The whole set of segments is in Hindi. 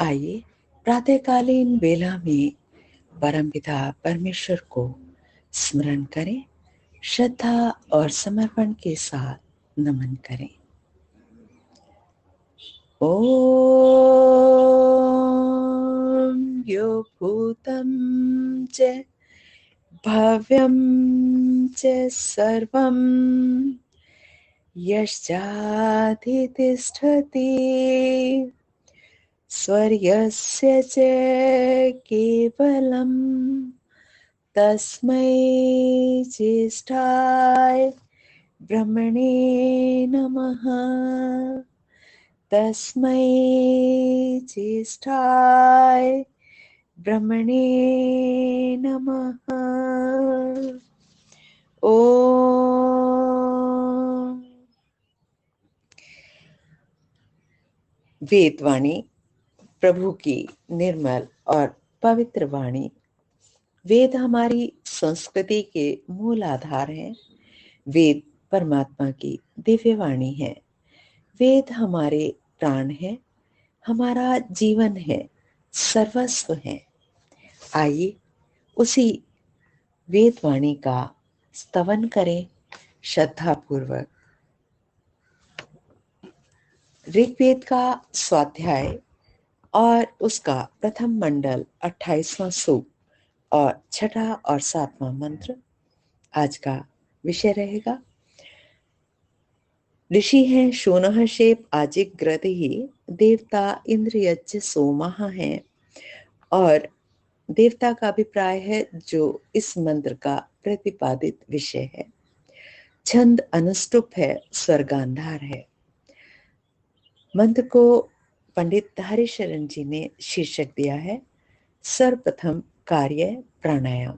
आइए प्रातःकालीन वेला में परमपिता परमेश्वर को स्मरण करें, श्रद्धा और समर्पण के साथ नमन करें। ओम यो भूतं च भव्यं च सर्वं यश्चाधितिष्ठति स्वर्यस्य च केवलं तस्मै ज्येष्ठाय ब्रह्मणे नमः। तस्मै ज्येष्ठाय ब्रह्मणे नमः। ओम। वेदवाणी प्रभु की निर्मल और पवित्र वाणी। वेद हमारी संस्कृति के मूल आधार हैं। वेद परमात्मा की दिव्य वाणी है। वेद हमारे प्राण है, हमारा जीवन है, सर्वस्व है। आइए उसी वेदवाणी का स्तवन करें श्रद्धापूर्वक। ऋग्वेद का स्वाध्याय और उसका प्रथम मंडल 28वां सूक्त और छठा और 7वां मंत्र आज का विषय रहेगा। ऋषि हैं शूनः शेप आजिक ग्रदहि, देवता इंद्र यज्ञ सोमः हैं। और देवता का अभिप्राय है जो इस मंत्र का प्रतिपादित विषय है। छंद अनुष्टुप है, स्वर्गांधार है। मंत्र को पंडित हरिशरण जी ने शीर्षक दिया है सर्वप्रथम कार्य प्राणायाम।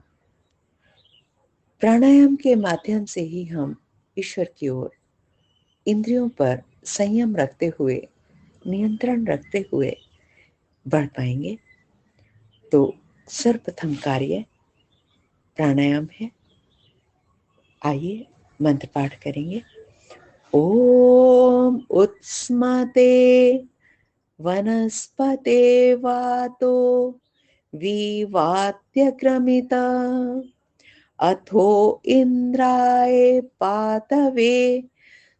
प्राणायाम के माध्यम से ही हम ईश्वर की ओर इंद्रियों पर संयम रखते हुए, नियंत्रण रखते हुए बढ़ पाएंगे। तो सर्वप्रथम कार्य प्राणायाम है। आइए मंत्र पाठ करेंगे। ओम उत्स्मते वनस्पते वातो विवात्यक्रमित अथो इंद्राय पातवे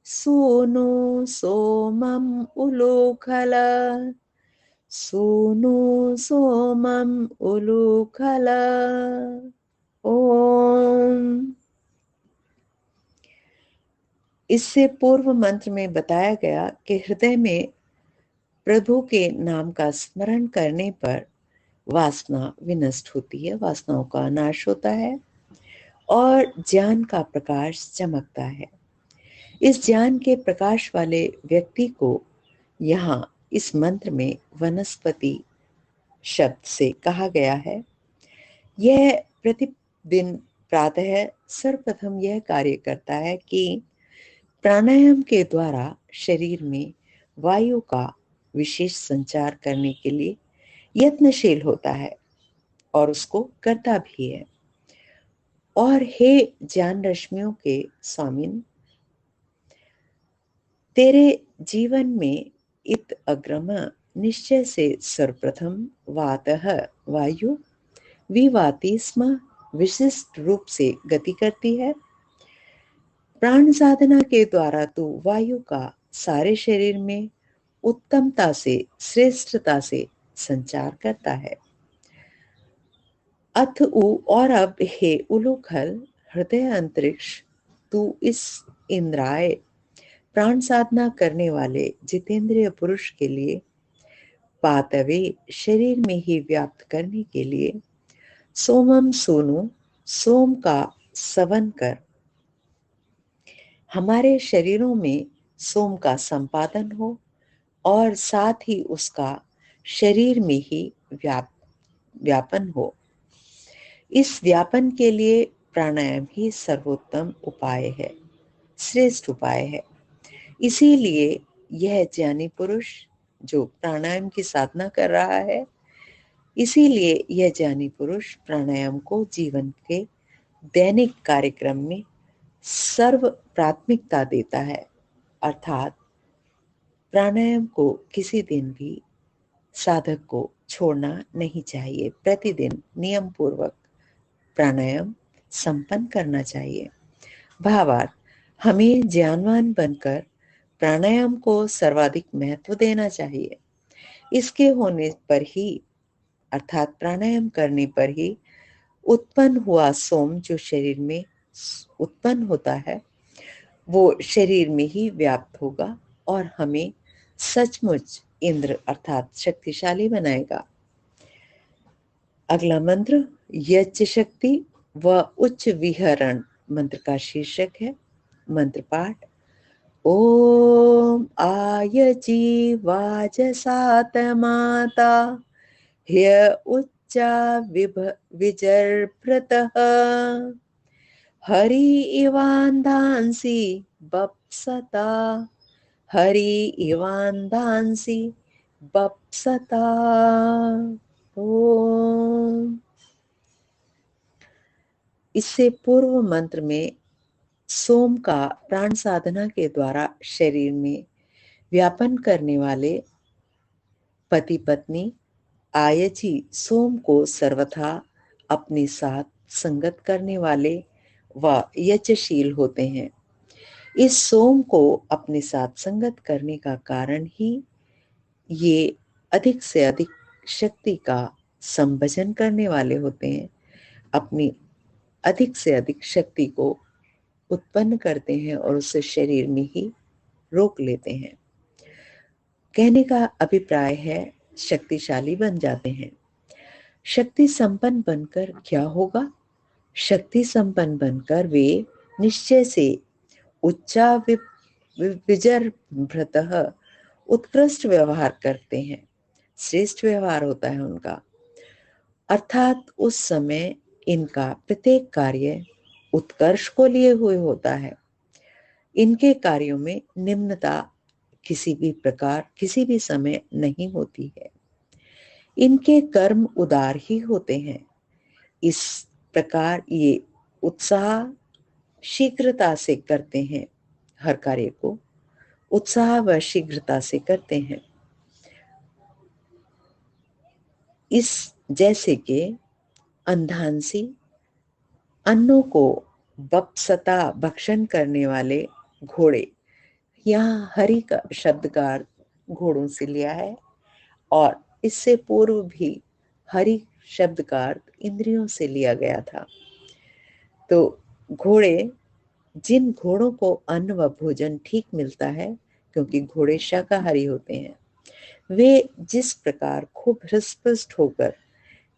सूनु सोमम उलूखल। सूनु सोमम उलूखल। ओम। इससे पूर्व मंत्र में बताया गया कि हृदय में प्रभु के नाम का स्मरण करने पर वासना विनष्ट होती है, वासनाओं का नाश होता है और ज्ञान का प्रकाश चमकता है। इस ज्ञान के प्रकाश वाले व्यक्ति को यहाँ इस मंत्र में वनस्पति शब्द से कहा गया है। यह प्रतिदिन प्रातः सर्वप्रथम यह कार्य करता है कि प्राणायाम के द्वारा शरीर में वायु का विशेष संचार करने के लिए यत्नशील होता है और उसको करता भी है। और हे ज्ञान रश्मियों के स्वामिन, तेरे जीवन में इत अग्रम निश्चय से सर्वप्रथम वातः वायु विवाति स्म विशिष्ट रूप से गति करती है। प्राण साधना के द्वारा तो वायु का सारे शरीर में उत्तमता से, श्रेष्ठता से संचार करता है। अथ उ और अब हे उलूखल हृदय अंतरिक्ष, तू इस इंद्राय प्राण साधना करने वाले जितेंद्रिय पुरुष के लिए पातवे शरीर में ही व्याप्त करने के लिए सोमम सोनु सोम का सवन कर हमारे शरीरों में सोम का संपादन हो और साथ ही उसका शरीर में ही व्यापन हो। इस व्यापन के लिए प्राणायाम ही सर्वोत्तम उपाय है, श्रेष्ठ उपाय है। इसीलिए यह ज्ञानी पुरुष जो प्राणायाम की साधना कर रहा है, इसीलिए यह ज्ञानी पुरुष प्राणायाम को जीवन के दैनिक कार्यक्रम में सर्व प्राथमिकता देता है। अर्थात प्राणायाम को किसी दिन भी साधक को छोड़ना नहीं चाहिए। प्रतिदिन नियम पूर्वक प्राणायाम संपन्न करना चाहिए। भावार्थ, हमें ज्ञानवान बनकर प्राणायाम को सर्वाधिक महत्व देना चाहिए। इसके होने पर ही, अर्थात प्राणायाम करने पर ही उत्पन्न हुआ सोम जो शरीर में उत्पन्न होता है वो शरीर में ही व्याप्त होगा और हमें सचमुच इंद्र अर्थात शक्तिशाली बनाएगा। अगला मंत्र यज्ञ शक्ति व उच्च विहरण मंत्र का शीर्षक है। मंत्र पाठ। ओम आयजी वाजसात माता ह्य उच्चा विजर्भृतः हरि इवान्धांसि बप्सता हरि इवान्धांसि बप्सता। ओम। इससे पूर्व मंत्र में सोम का प्राण साधना के द्वारा शरीर में व्यापन करने वाले पति पत्नी आयची सोम को सर्वथा अपने साथ संगत करने वाले व यज्ञशील होते हैं। इस सोम को अपने साथ संगत करने का कारण ही ये अधिक से अधिक शक्ति का संभजन करने वाले होते हैं, अपनी अधिक से अधिक शक्ति को उत्पन्न करते हैं और उसे शरीर में ही रोक लेते हैं। कहने का अभिप्राय है शक्तिशाली बन जाते हैं। शक्ति संपन्न बनकर क्या होगा? शक्ति संपन्न बनकर वे निश्चय से उच्चा विजर्भृतः उत्कृष्ट व्यवहार करते हैं, श्रेष्ठ व्यवहार होता है उनका। अर्थात उस समय इनका प्रत्येक कार्य उत्कर्ष को लिए हुए होता है। इनके कार्यों में निम्नता किसी भी प्रकार किसी भी समय नहीं होती है। इनके कर्म उदार ही होते हैं। इस प्रकार ये उत्साह शीघ्रता से करते हैं, हर कार्य को उत्साह व शीघ्रता से करते हैं। इस जैसे कि अंधांसी अन्नों को बप्सता भक्षण करने वाले घोड़े। यहाँ हरि का शब्द का अर्थ घोड़ों से लिया है और इससे पूर्व भी हरि शब्द का अर्थ इंद्रियों से लिया गया था। तो घोड़े, जिन घोड़ों को अन्न व भोजन ठीक मिलता है क्योंकि घोड़े शाकाहारी होते हैं, वे जिस प्रकार खूब हृष्टपुष्ट होकर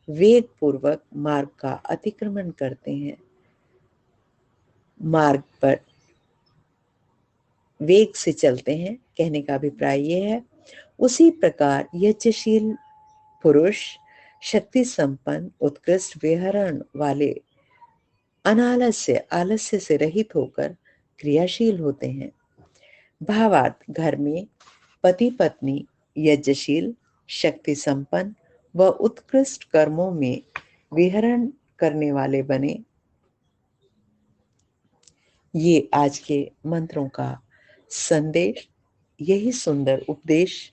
वेग पूर्वक मार्ग का अतिक्रमण करते हैं, मार्ग पर वेग से चलते हैं, कहने का अभिप्राय यह है, उसी प्रकार यज्ञशील पुरुष शक्ति संपन्न उत्कृष्ट विहरण वाले आलस्य से रहित होकर क्रियाशील होते हैं। भावार्थ, घर में पति पत्नी यज्ञशील शक्ति संपन्न व उत्कृष्ट कर्मों में विहरण करने वाले बने। ये आज के मंत्रों का संदेश, यही सुंदर उपदेश,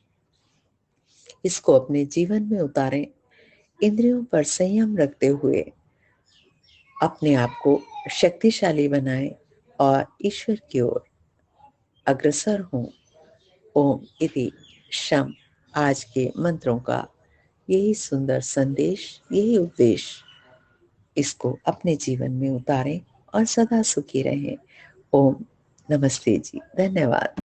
इसको अपने जीवन में उतारें। इंद्रियों पर संयम रखते हुए अपने आप को शक्तिशाली बनाएं और ईश्वर की ओर अग्रसर हों। ओम इति शम। आज के मंत्रों का यही सुंदर संदेश, यही उपदेश, इसको अपने जीवन में उतारें और सदा सुखी रहें। ओम नमस्ते जी, धन्यवाद।